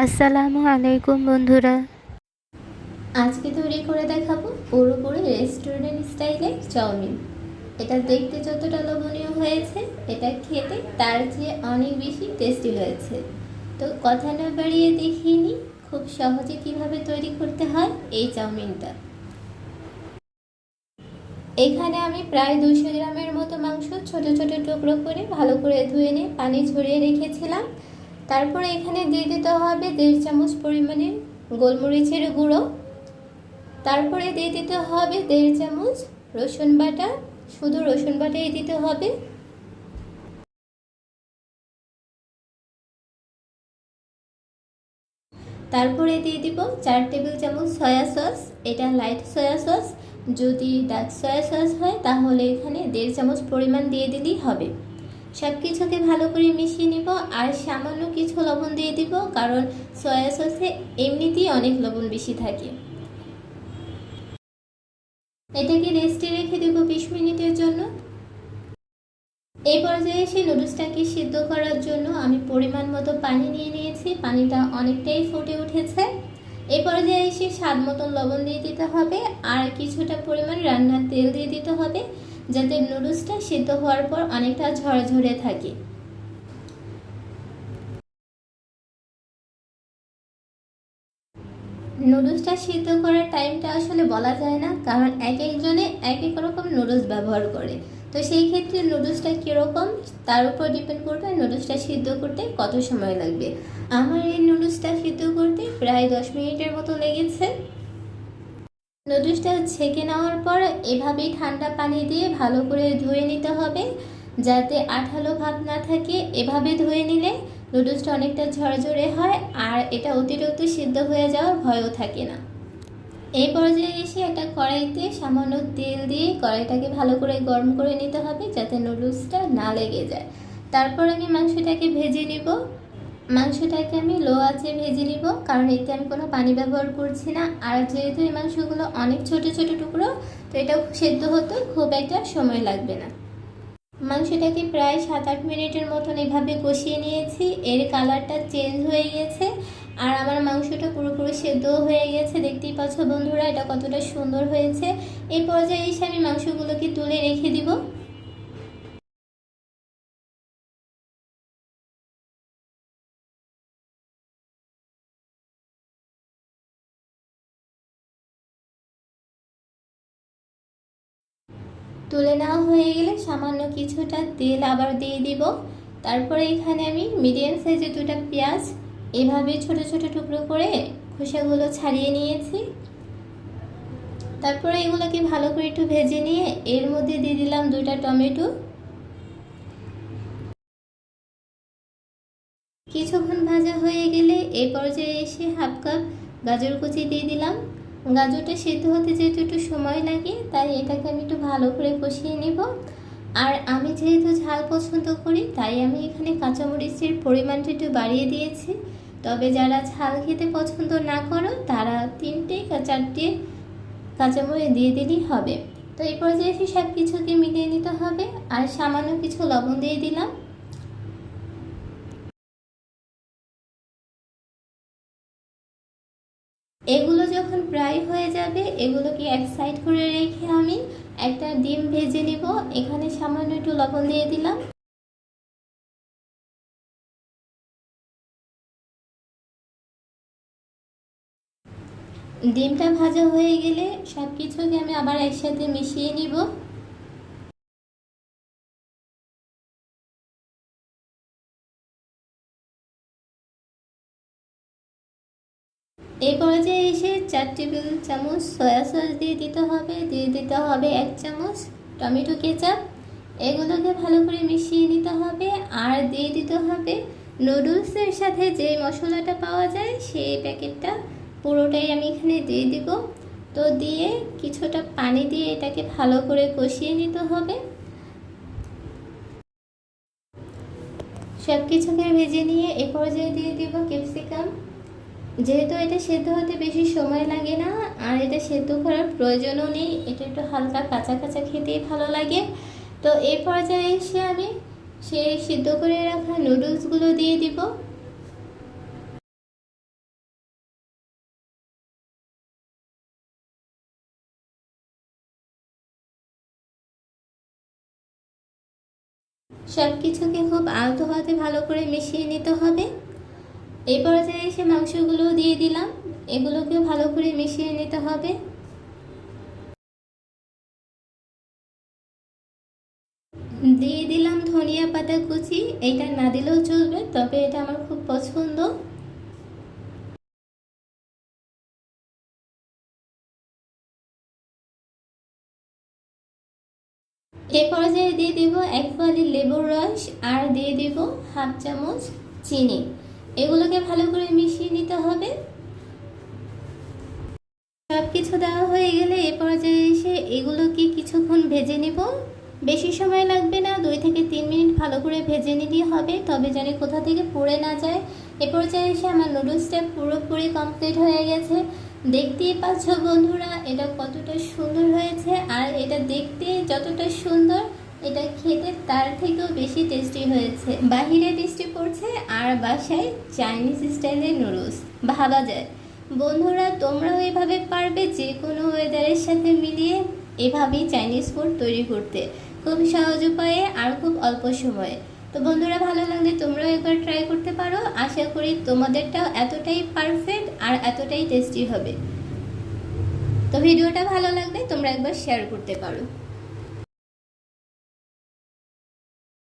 আসসালামু আলাইকুম বন্ধুরা। আজকে তৈরি করে দেখাবো পুরোপুরি রেস্টুরেন্ট স্টাইলে চাউমিন। এটা দেখতে যতটা লোভনীয় হয়েছে, এটা খেতে তার চেয়ে অনেক বেশি টেস্টি হয়েছে। তো কথা না বাড়িয়ে দেখিয়ে নিই খুব সহজে কিভাবে তৈরি করতে হয় এই চাউমিনটা। এখানে আমি প্রায় 200 গ্রামের মতো মাংস ছোট ছোট টুকরো করে ভালো করে ধুয়ে নিয়ে পানি ঝরিয়ে রেখেছিলাম। তারপরে এখানে দিয়ে দিতে হবে 1.5 চামচ পরিমাণে গোলমরিচের গুঁড়ো। তারপরে দিয়ে দিতে হবে 1.5 চামচ রসুন বাটা, শুধু রসুন বাটাই দিতে হবে। তারপরে দিয়ে দিব 4 টেবিল চামচ সয়া সস, এটা লাইট সয়া সস। যদি ডার্ক সয়া সস হয় তাহলে এখানে 1.5 চামচ পরিমাণ দিয়ে দিলেই হবে। সব কিছুকে ভালো করে মিশিয়ে নিব আর সামান্য কিছু লবণ দিয়ে দিব, কারণ সয়া সসে এমনিতেই অনেক লবণ বেশি থাকে। এটাকে রেস্টে রেখে দেবো 20 মিনিটের জন্য। এই পর্যায়ে এসে নুডলসটাকে সিদ্ধ করার জন্য আমি পরিমাণ মতো পানি নিয়ে নিয়েছি। পানিটা অনেকটাই ফুটে উঠেছে। এই পর্যায়ে এসে স্বাদ মতন লবণ দিয়ে দিতে হবে আর কিছুটা পরিমাণ রান্নার তেল দিয়ে দিতে হবে, যাতে নুডলসটা সিদ্ধ হওয়ার পর অনেকটা ঝরঝরে থাকে। নুডলসটা সিদ্ধ করার টাইমটা আসলে বলা যায় না, কারণ এক একজনে এক এক রকম নুডলস ব্যবহার করে। তো সেই ক্ষেত্রে নুডলসটা কীরকম তার উপর ডিপেন্ড করবে নুডলসটা সিদ্ধ করতে কত সময় লাগবে। আমার এই নুডলসটা সিদ্ধ করতে প্রায় 10 মিনিটের মতো লেগেছে। নুডলসটা ছেঁকে নেওয়ার পর এভাবেই ঠান্ডা পানি দিয়ে ভালো করে ধুয়ে নিতে হবে, যাতে আঠালো ভাব না থাকে। এভাবে ধুয়ে নিলে নুডলসটা অনেকটা ঝরঝরে হয় আর এটা অতিরিক্ত সিদ্ধ হয়ে যাওয়ার ভয়ও থাকে না। এই পর্যায়ে এসে একটা কড়াইতে সামান্য তেল দিয়ে কড়াইটাকে ভালো করে গরম করে নিতে হবে, যাতে নুডলসটা না লেগে যায়। তারপর আমি মাংসটাকে ভেজে নিব। মাংসটাকে আমি লো আঁচে ভেজে নিব, কারণ এতে আমি কোনো পানি ব্যবহার করছি না। আর যেহেতু এই মাংসগুলো অনেক ছোট ছোট টুকরো, তো এটা সেদ্ধ হতে খুব একটা সময় লাগবে না। মাংসটাকে প্রায় 7-8 মিনিটের মতন এভাবে কষিয়ে নিয়েছি। এর কালারটা চেঞ্জ হয়ে গেছে আর আমার মাংসটা পুরোপুরি সেদ্ধ হয়ে গেছে। দেখতেই পাচ্ছ বন্ধুরা এটা কতটা সুন্দর হয়েছে। এই পর্যায়ে এসে আমি মাংসগুলোকে তুলে রেখে দিব। তুলে নেওয়া হয়ে গেলে সামান্য কিছুটা তেল আবার দিয়ে দিব। তারপরে এখানে আমি মিডিয়াম সাইজের 2টা পেঁয়াজ এভাবে ছোট ছোট টুকরো করে খোসাগুলো ছাড়িয়ে নিয়েছি। তারপরে এগুলোকে ভালো করে একটু ভেজে নিয়ে এর মধ্যে দিয়ে দিলাম 2টা টমেটো। কিছুক্ষণ ভাজা হয়ে গেলে এই পর্যায়ে এসে 1/2 কাপ গাজর কুচি দিয়ে দিলাম। গাজরটা সেদ্ধ হতে যেহেতু একটু সময় লাগে, তাই এটাকে আমি একটু ভালো করে কষিয়ে নেব। আর আমি যেহেতু ঝাল পছন্দ করি, তাই আমি এখানে কাঁচামরিচের পরিমাণটা একটু বাড়িয়ে দিয়েছি। তবে যারা ঝাল খেতে পছন্দ না করো তারা 3টে বা 4টে কাঁচামরিচ দিয়ে দিলেই হবে। তো এই পর্যায়ে এসে সব কিছুকে মিলিয়ে নিতে হবে আর সামান্য কিছু লবণ দিয়ে দিলাম। এগুলো যখন প্রায় হয়ে যাবে এগুলোকে এক সাইড করে রেখে আমি একটা ডিম ভেজে নিব। এখানে সামান্য একটু লবণ দিয়ে দিলাম। ডিমটা ভাজা হয়ে গেলে সব কিছুকে আমি আবার একসাথে মিশিয়ে নিব। এই পর্যায়ে এসে 4 টেবিল চামচ সয়া সস দিয়ে দিতে হবে, দিয়ে দিতে হবে 1 চামচ টমেটো কেচাপ। এগুলোকে ভালো করে মিশিয়ে নিতে হবে আর দিয়ে দিতে হবে নুডলসের সাথে যে মশলাটা পাওয়া যায় সেই প্যাকেটটা পুরোটাই আমি এখানে দিয়ে দিব। তো দিয়ে কিছুটা পানি দিয়ে এটাকে ভালো করে কষিয়ে নিতে হবে। সব কিছুকে ভেজে নিয়ে এ পর্যায়ে দিয়ে দিব ক্যাপসিকাম। যেহেতু এটা সেদ্ধ হতে বেশি সময় লাগে না আর এটা সেদ্ধ করার প্রয়োজনও নেই, এটা একটু হালকা কাঁচা কাঁচা খেতেই ভালো লাগে। তো এই পর্যায়ে এসে আমি সেই সিদ্ধ করে রাখা নুডলসগুলো দিয়ে দিব। সব কিছুকে খুব আলতো হাতে ভালো করে মিশিয়ে নিতে হবে। এই পর্যায়ে এসে মাংসগুলো দিয়ে দিলাম, এগুলোকে ভালো করে মিশিয়ে নিতে হবে। দিয়ে দিলাম ধনিয়া পাতা কুচি, এটা না দিলেও চলবে, তবে এটা আমার খুব পছন্দ। এ পর্যায়ে দিয়ে দিব 1 ফালি লেবুর রস আর দিয়ে দিব হাফ চামচ চিনি। এগুলোকে ভালো করে মিশিয়ে নিতে হবে। সব কিছু দেওয়া হয়ে গেলে এ পর্যায়ে এসে এগুলোকে কিছুক্ষণ ভেজে নিব। বেশি সময় লাগবে না, 2 থেকে 3 মিনিট ভালো করে ভেজে নিলেই হবে, তবে যেন কোথা থেকে পুড়ে না যায়। এ পর্যায়ে এসে আমার নুডলসটা পুরোপুরি কমপ্লিট হয়ে গেছে। দেখতেই পাচ্ছ বন্ধুরা এটা কতটা সুন্দর হয়েছে, আর এটা দেখতে যতটা সুন্দর এটা খেতে তার থেকেও বেশি টেস্টি হয়েছে। বাহিরে বৃষ্টি পড়ছে আর বাসায় চাইনিজ স্টাইলের নুডলস, ভাবা যায়। বন্ধুরা তোমরাও এভাবে পারবে যে কোনো ওয়েদারের সাথে মিলিয়ে এভাবেই চাইনিজ ফুড তৈরি করতে, খুব সহজ উপায়ে আর খুব অল্প সময়ে। তো বন্ধুরা ভালো লাগলে তোমরাও একবার ট্রাই করতে পারো। আশা করি তোমাদেরটাও এতটাই পারফেক্ট আর এতটাই টেস্টি হবে। তো ভিডিওটা ভালো লাগলে তোমরা একবার শেয়ার করতে পারো।